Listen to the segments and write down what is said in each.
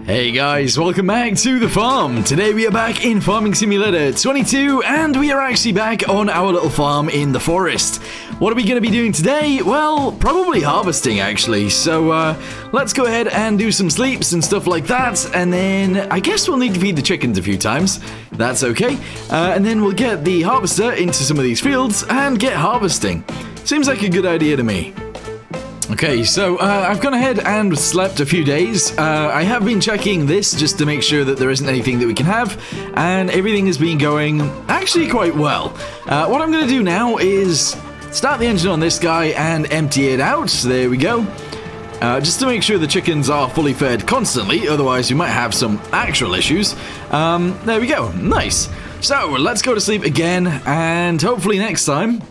Hey guys, welcome back to the farm. Today we are back in Farming Simulator 22 and we are actually back on our little farm in the forest. What are we going to be doing today? Well, probably harvesting actually. So let's go ahead and do some sleeps and stuff like that, and then I guess we'll need to feed the chickens a few times. That's okay. And then we'll get the harvester into some of these fields and get harvesting. Seems like a good idea to me. Okay, so I've gone ahead and slept a few days. I have been checking this just to make sure that there isn't anything that we can have, and everything has been going actually quite well. What I'm going to do now is start the engine on this guy and empty it out. There we go. Just to make sure the chickens are fully fed constantly, otherwise you might have some actual issues. There we go. Nice. So let's go to sleep again, and hopefully next time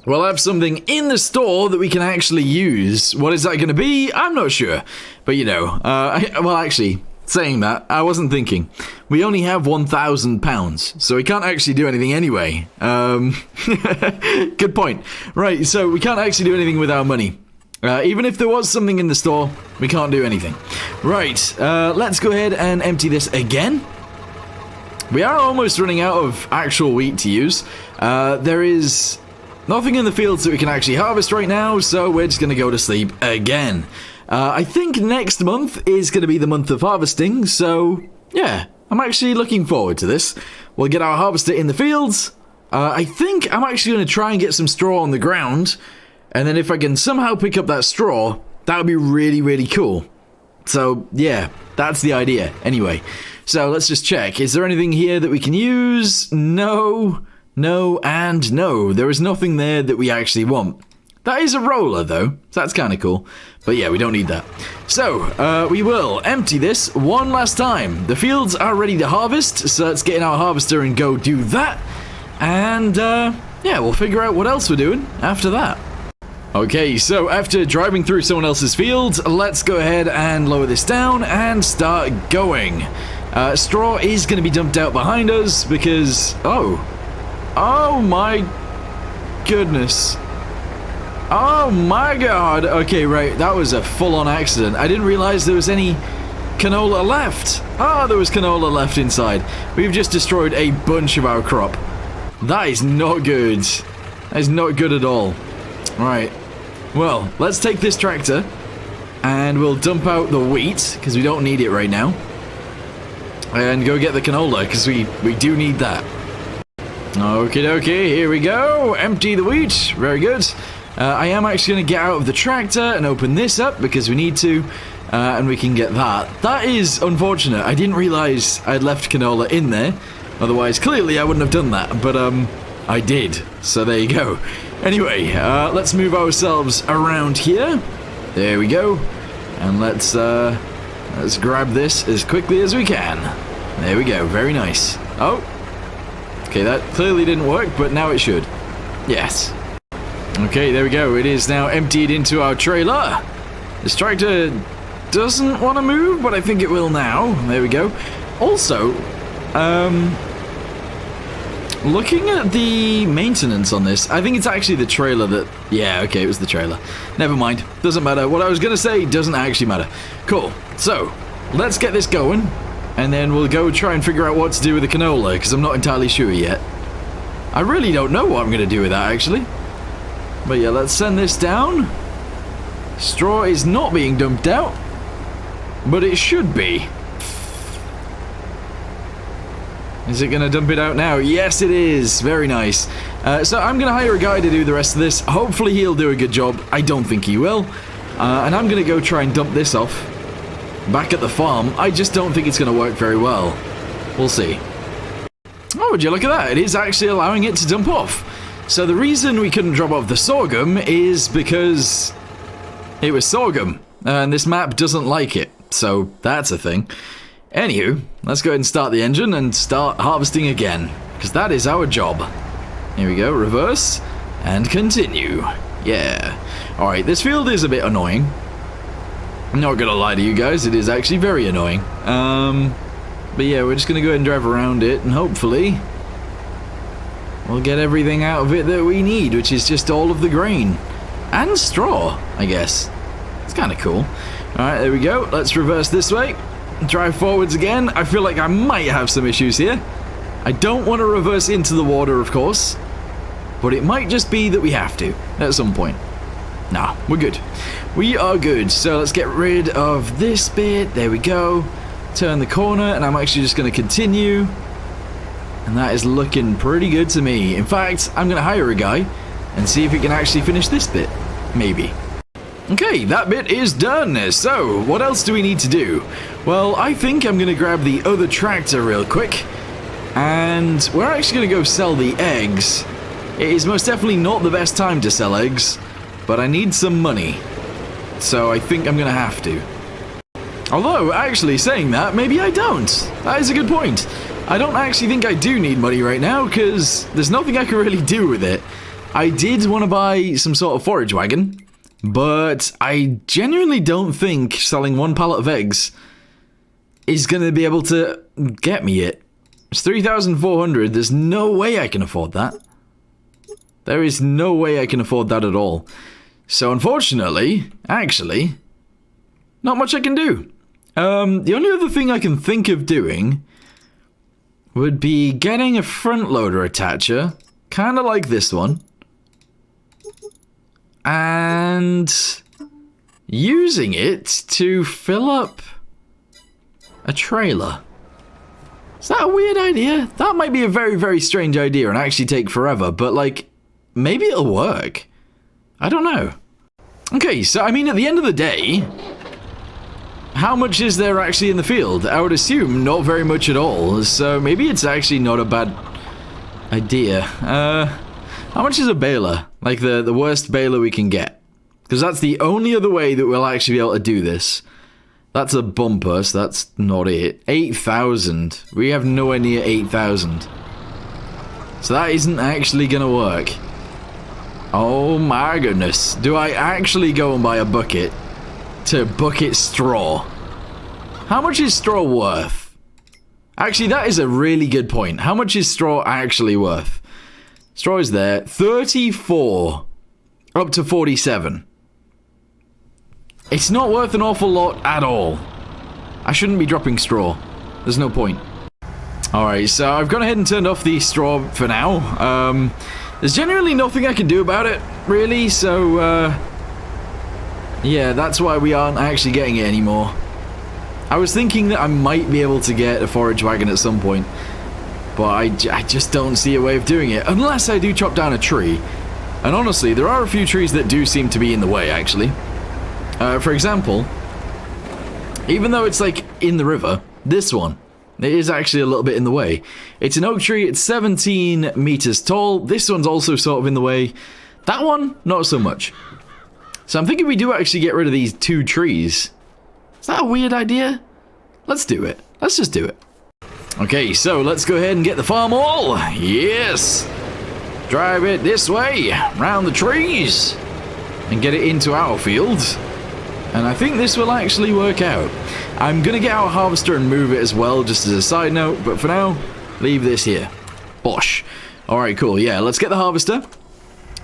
we'll have something in the store that we can actually use. What is that going to be? I'm not sure. But you know, well actually, saying that, I wasn't thinking. We only have 1,000 pounds, so we can't actually do anything anyway. Good point. Right, so we can't actually do anything with our money. Even if there was something in the store, we can't do anything. Right, let's go ahead and empty this again. We are almost running out of actual wheat to use. There is nothing in the fields that we can actually harvest right now, so we're just going to go to sleep again. I think next month is going to be the month of harvesting, so yeah, I'm actually looking forward to this. We'll get our harvester in the fields. I think I'm actually going to try and get some straw on the ground, and then if I can somehow pick up that straw, that would be really, really cool. So yeah, that's the idea. Anyway, so let's just check. Is there anything here that we can use? No. No, and no. There is nothing there that we actually want. That is a roller, though, so that's kind of cool. But yeah, we don't need that. So, we will empty this one last time. The fields are ready to harvest, so let's get in our harvester and go do that. And, yeah, we'll figure out what else we're doing after that. Okay, so after driving through someone else's field, let's go ahead and lower this down and start going. Straw is going to be dumped out behind us because... Oh my goodness. Oh my god. Okay, right. That was a full-on accident. I didn't realize there was any canola left. Ah, there was canola left inside. We've just destroyed a bunch of our crop. That is not good. That is not good at all. Right. Well, let's take this tractor and we'll dump out the wheat because we don't need it right now. And go get the canola because we do need that. Okie dokie, here we go. Empty the wheat. Very good. I am actually going to get out of the tractor and open this up because we need to. And we can get that. That is unfortunate. I didn't realize I'd left canola in there. Otherwise, clearly I wouldn't have done that. But, I did. So there you go. Anyway, let's move ourselves around here. There we go. And let's grab this as quickly as we can. There we go. Very nice. Oh. Okay, that clearly didn't work, but now it should. Yes. Okay, there we go. It is now emptied into our trailer. This tractor doesn't want to move, but I think it will now. There we go. Also, looking at the maintenance on this, I think it's actually the trailer that... Yeah, okay, it was the trailer. Never mind. Doesn't matter. What I was going to say doesn't actually matter. Cool. So, let's get this going. And then we'll go try and figure out what to do with the canola, because I'm not entirely sure yet. I really don't know what I'm going to do with that, actually. But yeah, let's send this down. Straw is not being dumped out, but it should be. Is it going to dump it out now? Yes, it is. Very nice. So I'm going to hire a guy to do the rest of this. Hopefully he'll do a good job. I don't think he will. And I'm going to go try and dump this off back at the farm. I just don't think it's going to work very well. We'll see. Oh, would you look at that? It is actually allowing it to dump off. So the reason we couldn't drop off the sorghum is because it was sorghum. And this map doesn't like it. So that's a thing. Anywho, let's go ahead and start the engine and start harvesting again. Because that is our job. Here we go. Reverse. And continue. Yeah. Alright, this field is a bit annoying. I'm not gonna lie to you guys, it is actually very annoying. But yeah, we're just gonna go ahead and drive around it, and hopefully we'll get everything out of it that we need, which is just all of the grain. And straw, I guess. It's kinda cool. Alright, there we go. Let's reverse this way. drive forwards again. I feel like I might have some issues here. I don't want to reverse into the water, of course, but it might just be that we have to at some point. Nah, we're good. We are good. So let's get rid of this bit. There we go. Turn the corner, and I'm actually just going to continue. And that is looking pretty good to me. In fact, I'm going to hire a guy and see if he can actually finish this bit. Maybe. Okay, that bit is done. So, what else do we need to do? Well, I think I'm going to grab the other tractor real quick. And we're actually going to go sell the eggs. It is most definitely not the best time to sell eggs, but I need some money. So I think I'm going to have to. Although, actually saying that, maybe I don't. That is a good point. I don't actually think I do need money right now, because there's nothing I can really do with it. I did want to buy some sort of forage wagon, but I genuinely don't think selling one pallet of eggs is going to be able to get me it. It's 3,400. There's no way I can afford that. There is no way I can afford that at all. So unfortunately, actually, not much I can do. The only other thing I can think of doing would be getting a front loader attacher, kind of like this one, and using it to fill up a trailer. Is that a weird idea? That might be a very, very strange idea and actually take forever, but like, maybe it'll work. I don't know. Okay, so I mean, at the end of the day, how much is there actually in the field? I would assume not very much at all, so maybe it's actually not a bad idea. How much is a baler? Like the worst baler we can get? Because that's the only other way that we'll actually be able to do this. That's a bumper, so that's not it. 8,000. We have nowhere near 8,000. So that isn't actually gonna work. Oh my goodness. Do I actually go and buy a bucket to bucket straw? How much is straw worth? Actually, that is a really good point. How much is straw actually worth? Straw is there. 34. Up to 47. It's not worth an awful lot at all. I shouldn't be dropping straw. There's no point. Alright, so I've gone ahead and turned off the straw for now. There's generally nothing I can do about it, really, so, yeah, that's why we aren't actually getting it anymore. I was thinking that I might be able to get a forage wagon at some point, but I just don't see a way of doing it, unless I do chop down a tree. And honestly, there are a few trees that do seem to be in the way, actually. For example, even though it's like in the river, this one, it is actually a little bit in the way. It's an oak tree, it's 17 meters tall. This one's also sort of in the way. That one, not so much. So I'm thinking we do actually get rid of these two trees. Is that a weird idea? Let's do it. Let's just do it. Okay, so let's go ahead and get the farm all. Yes! Drive it this way, round the trees, and get it into our field. And I think this will actually work out. I'm going to get our harvester and move it as well, just as a side note, but for now, leave this here. Bosh. Alright, cool. Yeah, let's get the harvester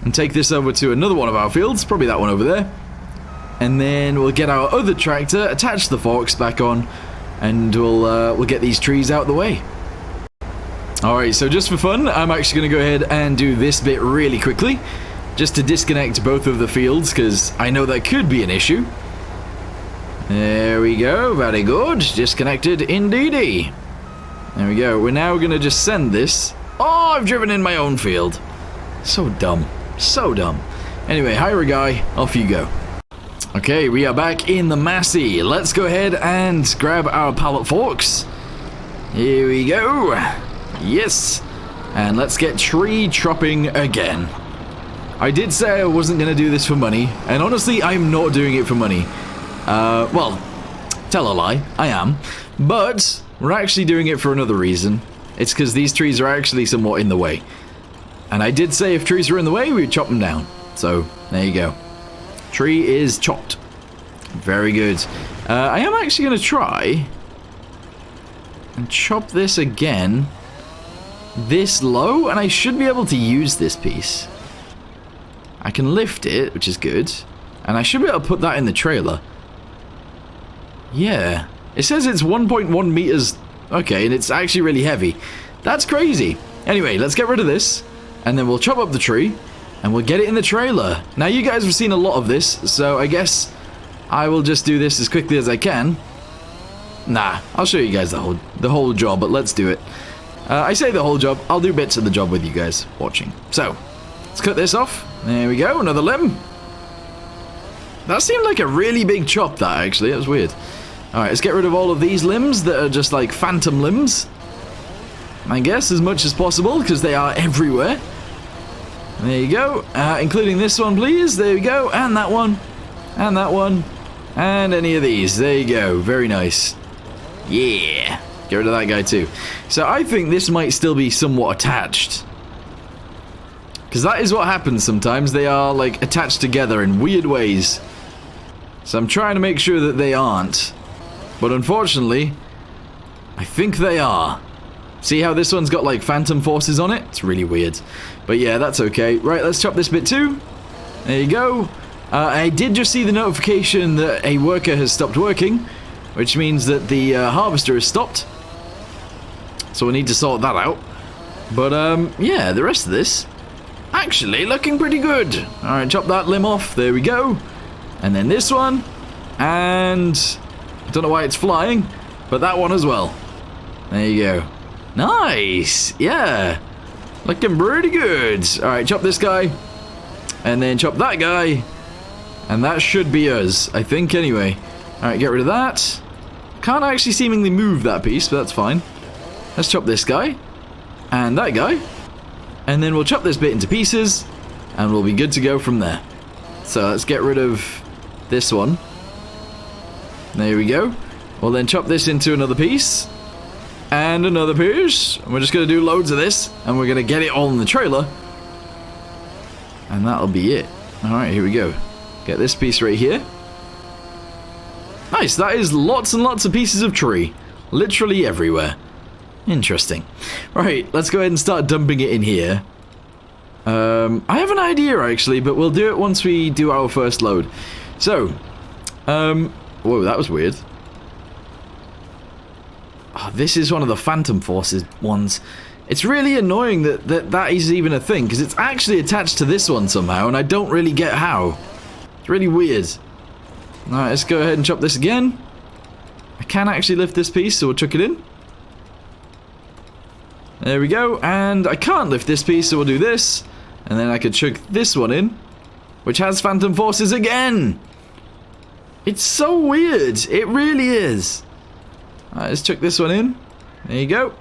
and take this over to another one of our fields, probably that one over there. And then we'll get our other tractor, attach the forks back on, and we'll get these trees out the way. Alright, so just for fun, I'm actually going to go ahead and do this bit really quickly, just to disconnect both of the fields, because I know that could be an issue. There we go, very good. Disconnected indeedy. There we go. We're now going to just send this. Oh, I've driven in my own field. So dumb. So dumb. Anyway, hire a guy. Off you go. Okay, we are back in the Massey. Let's go ahead and grab our pallet forks. Here we go. Yes. And let's get tree chopping again. I did say I wasn't going to do this for money. And honestly, I'm not doing it for money. Well, tell a lie, I am, but we're actually doing it for another reason. It's because these trees are actually somewhat in the way. And I did say if trees are in the way, we would chop them down. So, there you go. Tree is chopped. Very good. I am actually going to try and chop this again this low, and I should be able to use this piece. I can lift it, which is good, and I should be able to put that in the trailer. Yeah, It says it's 1.1 meters. Okay, and it's actually really heavy. That's crazy. Anyway, let's get rid of this, and then we'll chop up the tree, and we'll get it in the trailer. Now, you guys have seen a lot of this, so I guess I will just do this as quickly as I can. Nah, I'll show you guys the whole job, but let's do it. I say the whole job. I'll do bits of the job with you guys watching. So, let's cut this off. There we go, another limb. That seemed like a really big chop, that, actually. That was weird. Alright, let's get rid of all of these limbs that are just like phantom limbs. I guess as much as possible, because they are everywhere. There you go. Including this one, please. There we go. And that one. And that one. And any of these. There you go. Very nice. Yeah. Get rid of that guy too. So I think this might still be somewhat attached. Because that is what happens sometimes. They are like attached together in weird ways. So I'm trying to make sure that they aren't. But unfortunately, I think they are. See how this one's got like phantom forces on it? It's really weird. But yeah, that's okay. Right, let's chop this bit too. There you go. I did just see the notification that a worker has stopped working, which means that the harvester has stopped. So we need to sort that out. But yeah, the rest of this actually looking pretty good. Alright, chop that limb off. There we go. And then this one. And I don't know why it's flying, but that one as well. There you go. Nice! Yeah! Looking pretty good. Alright, chop this guy. And then chop that guy. And that should be us, I think, anyway. Alright, get rid of that. Can't actually seemingly move that piece, but that's fine. Let's chop this guy. And that guy. And then we'll chop this bit into pieces. And we'll be good to go from there. So let's get rid of this one. There we go. We'll then chop this into another piece. And another piece. And we're just going to do loads of this. And we're going to get it all in the trailer. And that'll be it. Alright, here we go. Get this piece right here. Nice, that is lots and lots of pieces of tree. Literally everywhere. Interesting. Right, let's go ahead and start dumping it in here. I have an idea actually, but we'll do it once we do our first load. So, whoa, that was weird. Oh, this is one of the Phantom Forces ones. It's really annoying that is even a thing, because it's actually attached to this one somehow, and I don't really get how. It's really weird. Alright, let's go ahead and chop this again. I can actually lift this piece, so we'll chuck it in. There we go, and I can't lift this piece, so we'll do this. And then I could chuck this one in, which has Phantom Forces again. It's so weird. It really is. Alright, let's chuck this one in. There you go.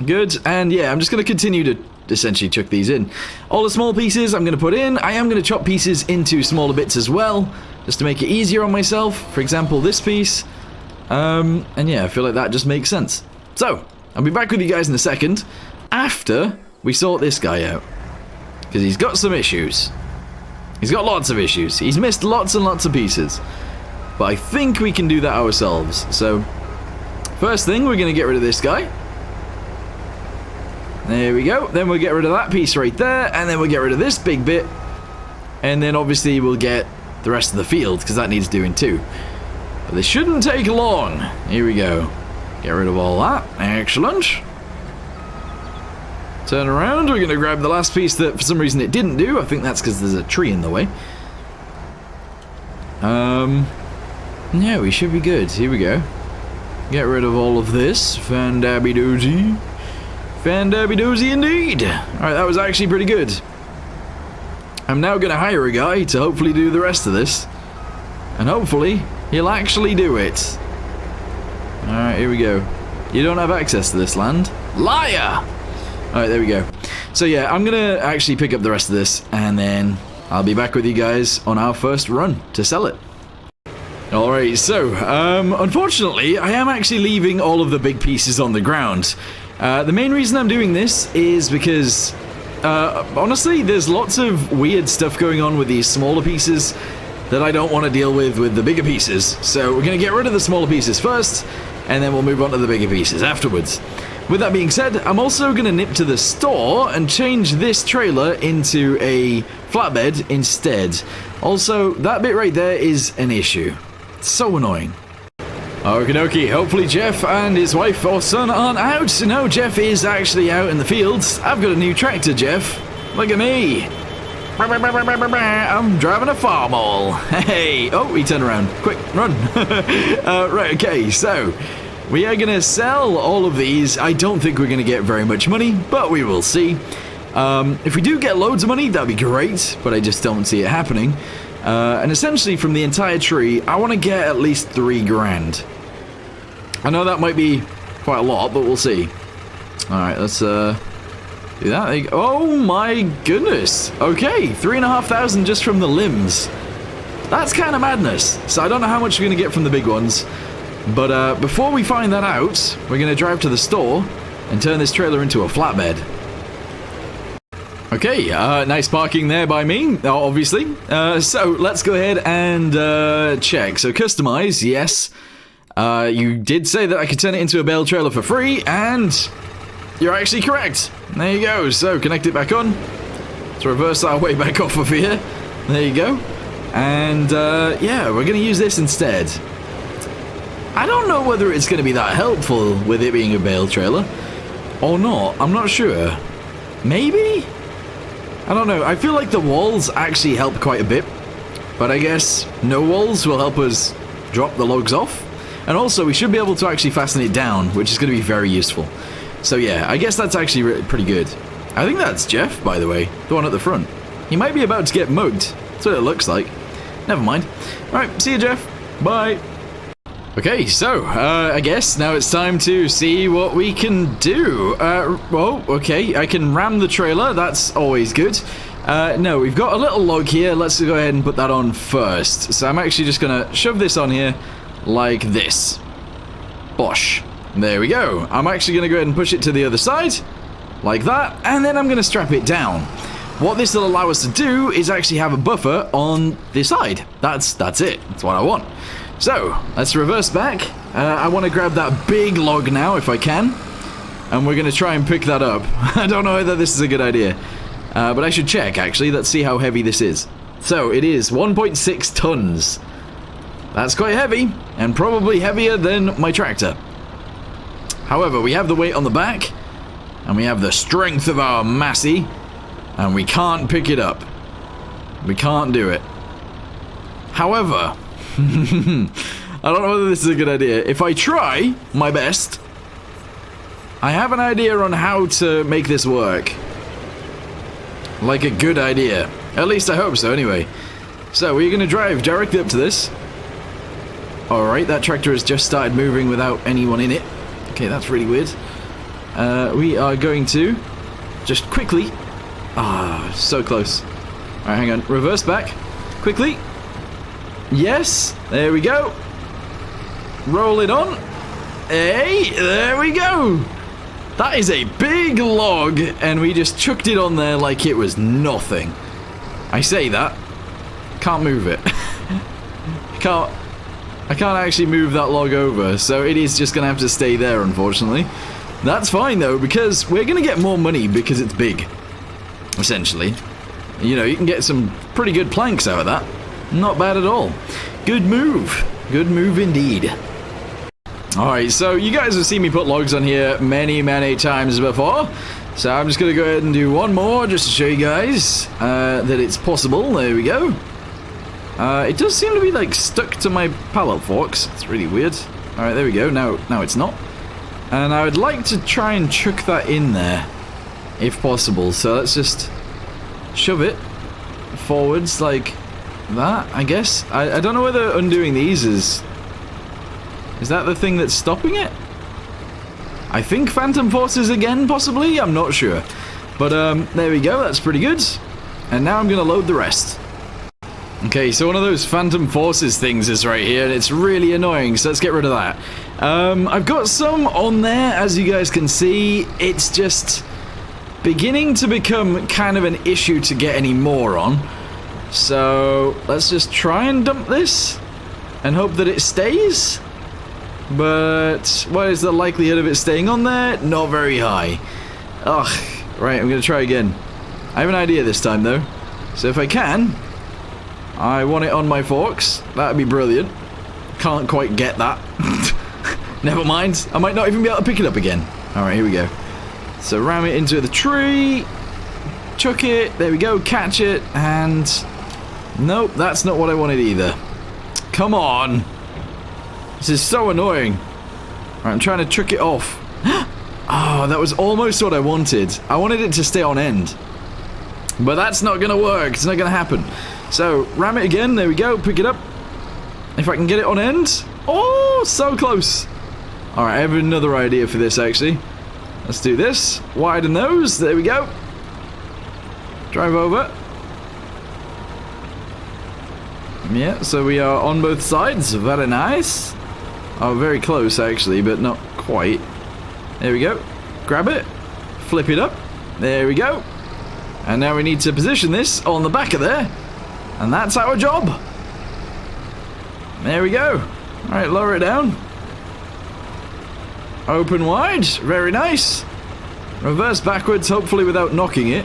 Good, and yeah, I'm just going to continue to essentially chuck these in. All the small pieces I'm going to put in. I am going to chop pieces into smaller bits as well, just to make it easier on myself. For example, this piece. And yeah, I feel like that just makes sense. So, I'll be back with you guys in a second, after we sort this guy out. Because he's got some issues. He's got lots of issues. He's missed lots and lots of pieces. But I think we can do that ourselves. So, first thing, we're going to get rid of this guy. There we go. Then we'll get rid of that piece right there. And then we'll get rid of this big bit. And then obviously we'll get the rest of the field, because that needs doing too. But this shouldn't take long. Here we go. Get rid of all that. Excellent. Turn around. We're going to grab the last piece that for some reason it didn't do. I think that's because there's a tree in the way. Yeah, we should be good. Here we go. Get rid of all of this. Fan-dabby-doozy. Fan-dabby-doozy indeed. Alright, that was actually pretty good. I'm now going to hire a guy to hopefully do the rest of this. And hopefully, he'll actually do it. Alright, here we go. You don't have access to this land. Liar! Alright, there we go. So yeah, I'm going to actually pick up the rest of this, and then I'll be back with you guys on our first run to sell it. Alright, so, unfortunately, I am actually leaving all of the big pieces on the ground. The main reason I'm doing this is because, honestly, there's lots of weird stuff going on with these smaller pieces that I don't want to deal with the bigger pieces. So we're going to get rid of the smaller pieces first, and then we'll move on to the bigger pieces afterwards. With that being said, I'm also going to nip to the store and change this trailer into a flatbed instead. Also, that bit right there is an issue. It's so annoying. Okie dokie, hopefully Jeff and his wife or son aren't out. No, Jeff is actually out in the fields. I've got a new tractor, Jeff. Look at me. I'm driving a farmall. Hey, oh, he turned around. Quick, run. Right, okay, so we are going to sell all of these. I don't think we're going to get very much money, but we will see. If we do get loads of money, that'd be great, but I just don't see it happening. And essentially from the entire tree, I want to get at least 3 grand. I know that might be quite a lot, but we'll see. Alright, let's do that. Oh my goodness. Okay, 3,500 just from the limbs. That's kind of madness. So I don't know how much we're going to get from the big ones. But before we find that out, we're going to drive to the store and turn this trailer into a flatbed. Okay, nice parking there by me, obviously. So let's go ahead and check. So customize, yes. You did say that I could turn it into a bale trailer for free, and you're actually correct. There you go. So connect it back on. Let's reverse our way back off of here. There you go. And yeah, we're going to use this instead. I don't know whether it's going to be that helpful with it being a bale trailer or not. I'm not sure. Maybe? I don't know. I feel like the walls actually help quite a bit, but I guess no walls will help us drop the logs off. And also, we should be able to actually fasten it down, which is going to be very useful. So yeah, I guess that's actually pretty good. I think that's Jeff, by the way, the one at the front. He might be about to get mugged. That's what it looks like. Never mind. Alright, see you, Jeff. Bye. Okay, so, I guess now it's time to see what we can do. Well, okay, I can ram the trailer, that's always good. No, we've got a little log here, let's go ahead and put that on first. So I'm actually just gonna shove this on here like this. Bosh. There we go. I'm actually gonna go ahead and push it to the other side, like that, and then I'm gonna strap it down. What this will allow us to do is actually have a buffer on this side. That's it, that's what I want. So, let's reverse back. I want to grab that big log now, if I can. And we're going to try and pick that up. I don't know whether this is a good idea. But I should check, actually. Let's see how heavy this is. So, it is 1.6 tons. That's quite heavy, and probably heavier than my tractor. However, we have the weight on the back, and we have the strength of our Massey, and we can't pick it up. We can't do it. However... I don't know whether this is a good idea. If I try my best, I have an idea on how to make this work. Like a good idea. At least I hope so, anyway. So, we're going to drive directly up to this. Alright, that tractor has just started moving without anyone in it. Okay, that's really weird. We are going to just quickly... Ah, so close. Alright, hang on. Reverse back. Quickly. Yes, there we go. Roll it on. Hey, there we go. That is a big log, and we just chucked it on there like it was nothing. I say that. Can't move it. I can't actually move that log over, so it is just gonna have to stay there, unfortunately. That's fine though, because we're gonna get more money because it's big. Essentially. You know, you can get some pretty good planks out of that. Not bad at all. Good move. Good move indeed. Alright, so you guys have seen me put logs on here many, many times before. So I'm just going to go ahead and do one more just to show you guys that it's possible. There we go. It does seem to be like stuck to my pallet forks. It's really weird. Alright, there we go. Now it's not. And I would like to try and chuck that in there if possible. So let's just shove it forwards like... that, I guess. I don't know whether undoing these is that the thing that's stopping it? I think Phantom Forces again, possibly? I'm not sure. But, there we go, that's pretty good. And now I'm gonna load the rest. Okay, so one of those Phantom Forces things is right here, and it's really annoying, so let's get rid of that. I've got some on there, as you guys can see. It's just beginning to become kind of an issue to get any more on. So, let's just try and dump this and hope that it stays. But what is the likelihood of it staying on there? Not very high. Ugh. Right, I'm going to try again. I have an idea this time, though. So if I can, I want it on my forks. That would be brilliant. Can't quite get that. Never mind. I might not even be able to pick it up again. Alright, here we go. So ram it into the tree. Chuck it. There we go. Catch it. And... nope, that's not what I wanted either. Come on. This is so annoying. Alright, I'm trying to chuck it off. Oh, that was almost what I wanted. I wanted it to stay on end. But that's not going to work. It's not going to happen. So, ram it again. There we go. Pick it up. If I can get it on end. Oh, so close. Alright, I have another idea for this, actually. Let's do this. Widen those. There we go. Drive over. Yeah, so we are on both sides. Very nice. Oh, very close, actually, but not quite. There we go. Grab it. Flip it up. There we go. And now we need to position this on the back of there. And that's our job. There we go. Alright, lower it down. Open wide. Very nice. Reverse backwards, hopefully without knocking it.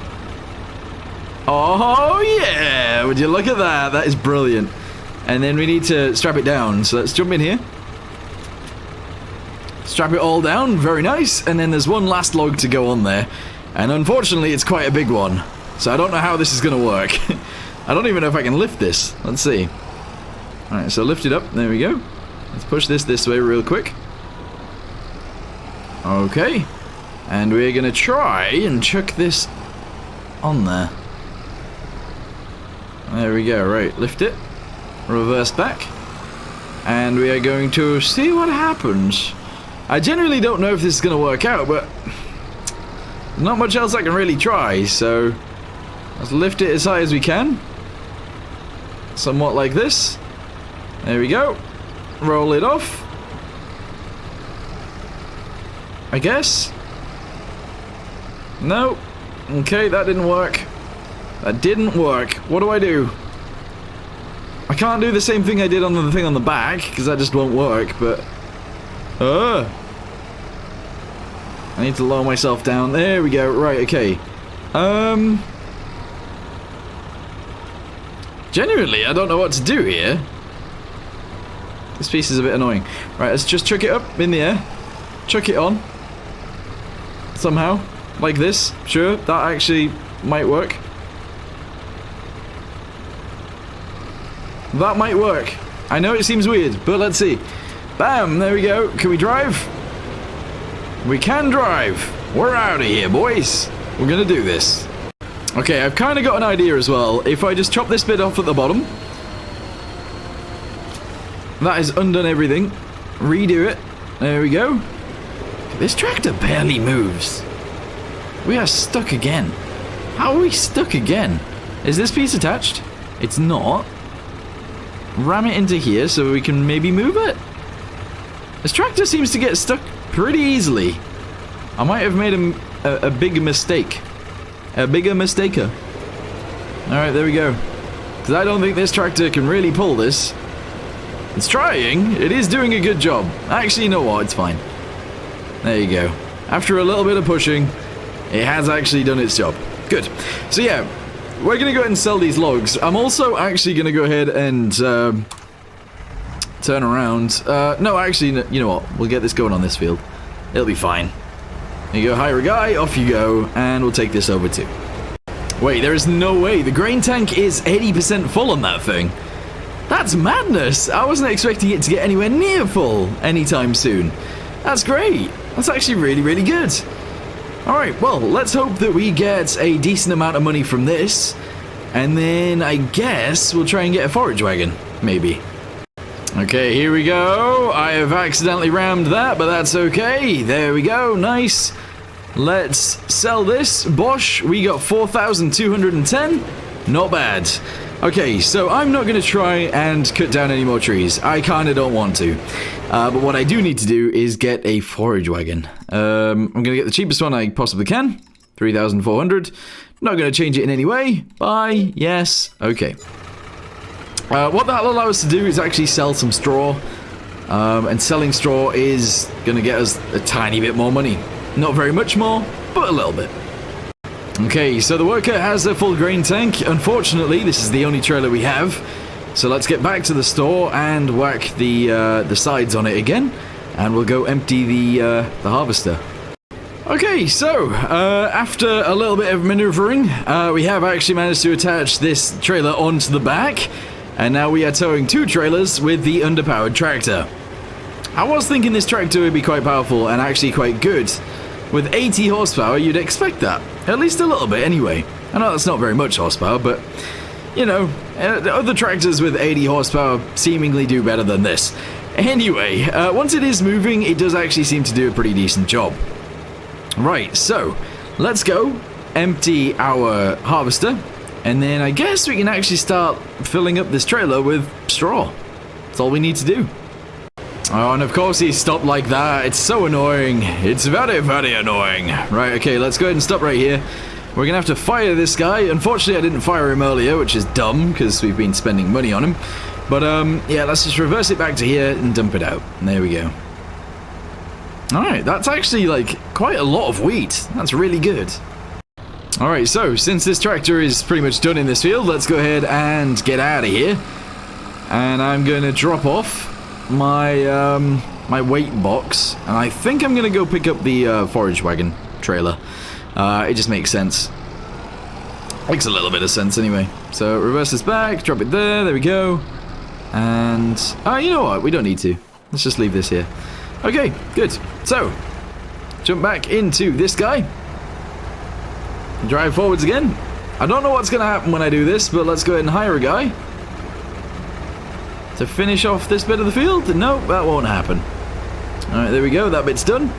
Oh, yeah. Would you look at that? That is brilliant. And then we need to strap it down. So let's jump in here. Strap it all down. Very nice. And then there's one last log to go on there. And unfortunately, it's quite a big one. So I don't know how this is going to work. I don't even know if I can lift this. Let's see. Alright, so lift it up. There we go. Let's push this way real quick. Okay. And we're going to try and chuck this on there. There we go. Right, lift it. Reverse back. And we are going to see what happens. I genuinely don't know if this is going to work out, but not much else I can really try, so let's lift it as high as we can. Somewhat like this. There we go. Roll it off. I guess. No. Okay, that didn't work. That didn't work. What do I do? I can't do the same thing I did on the thing on the back, because that just won't work, but... I need to lower myself down. There we go. Right, okay. Genuinely, I don't know what to do here. This piece is a bit annoying. Right, let's just chuck it up in the air. Chuck it on. Somehow. Like this. Sure, that actually might work. That might work. I know it seems weird, but let's see. Bam, there we go. Can we drive? We can drive. We're out of here, boys. We're gonna do this. Okay, I've kind of got an idea as well. If I just chop this bit off at the bottom. That has undone everything. Redo it. There we go. This tractor barely moves. We are stuck again. How are we stuck again? Is this piece attached? It's not. Ram it into here so we can maybe move it. This tractor seems to get stuck pretty easily. I might have made a big mistake. A bigger mistaker. Alright, there we go. Because I don't think this tractor can really pull this. It's trying. It is doing a good job. Actually, you know what? It's fine. There you go. After a little bit of pushing, it has actually done its job. Good. So yeah, we're going to go ahead and sell these logs. I'm also actually going to go ahead and turn around. No, actually, you know what? We'll get this going on this field. It'll be fine. There you go, hire a guy, off you go, and we'll take this over too. Wait, there is no way. The grain tank is 80% full on that thing. That's madness. I wasn't expecting it to get anywhere near full anytime soon. That's great. That's actually really, really good. Alright, well, let's hope that we get a decent amount of money from this. And then I guess we'll try and get a forage wagon, maybe. Okay, here we go. I have accidentally rammed that, but that's okay. There we go. Nice. Let's sell this. Bosh, we got 4,210. Not bad. Okay, so I'm not going to try and cut down any more trees. I kind of don't want to. But what I do need to do is get a forage wagon. I'm going to get the cheapest one I possibly can. 3,400. Not going to change it in any way. Buy. Yes. Okay. What that'll allow us to do is actually sell some straw. And selling straw is going to get us a tiny bit more money. Not very much more, but a little bit. Okay, so the worker has a full grain tank. Unfortunately, this is the only trailer we have. So let's get back to the store and whack the sides on it again. and we'll go empty the harvester. Okay, so after a little bit of maneuvering, we have actually managed to attach this trailer onto the back, and now we are towing 2 trailers with the underpowered tractor. I was thinking this tractor would be quite powerful and actually quite good. With 80 horsepower, you'd expect that. At least a little bit, anyway. I know that's not very much horsepower, but, you know, other tractors with 80 horsepower seemingly do better than this. Anyway, once it is moving, it does actually seem to do a pretty decent job. Right, so, let's go empty our harvester, and then I guess we can actually start filling up this trailer with straw. That's all we need to do. Oh, and of course he stopped like that. It's so annoying. It's very, very annoying. Right, okay, let's go ahead and stop right here. We're gonna have to fire this guy. Unfortunately, I didn't fire him earlier, which is dumb, because we've been spending money on him. But, yeah, let's just reverse it back to here and dump it out. And there we go. Alright, that's actually, like, quite a lot of wheat. That's really good. Alright, so, since this tractor is pretty much done in this field, let's go ahead and get out of here. And I'm gonna drop off my my weight box, and I think I'm gonna go pick up the forage wagon trailer. It just makes sense. Makes a little bit of sense anyway. So reverse this back, drop it there we go. And you know what, we don't need to. Let's just leave this here. Okay, good. So jump back into this guy, drive forwards again. I don't know what's gonna happen when I do this, but let's go ahead and hire a guy to finish off this bit of the field. No, that won't happen. Alright, there we go, that bit's done.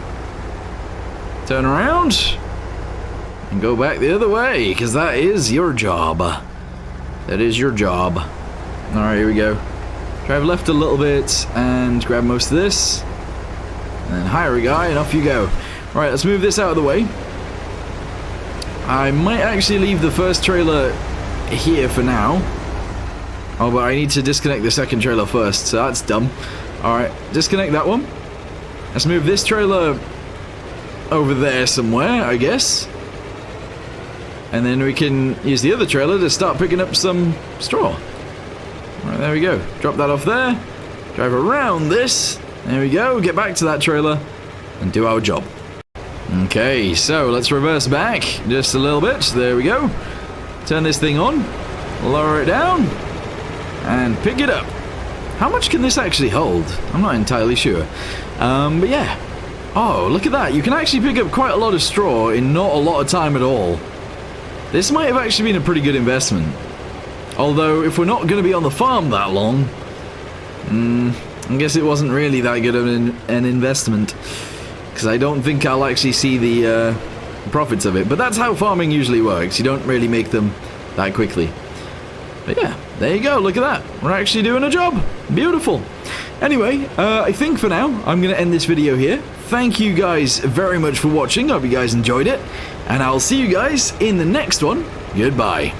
Turn around and go back the other way, because that is your job. That is your job. Alright, here we go. Drive left a little bit and grab most of this, and then hire a guy and off you go. Right, let's move this out of the way. I might actually leave the first trailer here for now. Oh, but I need to disconnect the second trailer first, so that's dumb. Alright, disconnect that one. Let's move this trailer over there somewhere, I guess. And then we can use the other trailer to start picking up some straw. Alright, there we go. Drop that off there. Drive around this. There we go. Get back to that trailer and do our job. Okay, so let's reverse back just a little bit. There we go. Turn this thing on. Lower it down. And pick it up. How much can this actually hold? I'm not entirely sure. But yeah. Oh, look at that. You can actually pick up quite a lot of straw in not a lot of time at all. This might have actually been a pretty good investment. Although, if we're not going to be on the farm that long, I guess it wasn't really that good of an investment. Because I don't think I'll actually see the profits of it. But that's how farming usually works. You don't really make them that quickly. But yeah, there you go, look at that. We're actually doing a job. Beautiful. Anyway, I think for now, I'm going to end this video here. Thank you guys very much for watching. I hope you guys enjoyed it. And I'll see you guys in the next one. Goodbye.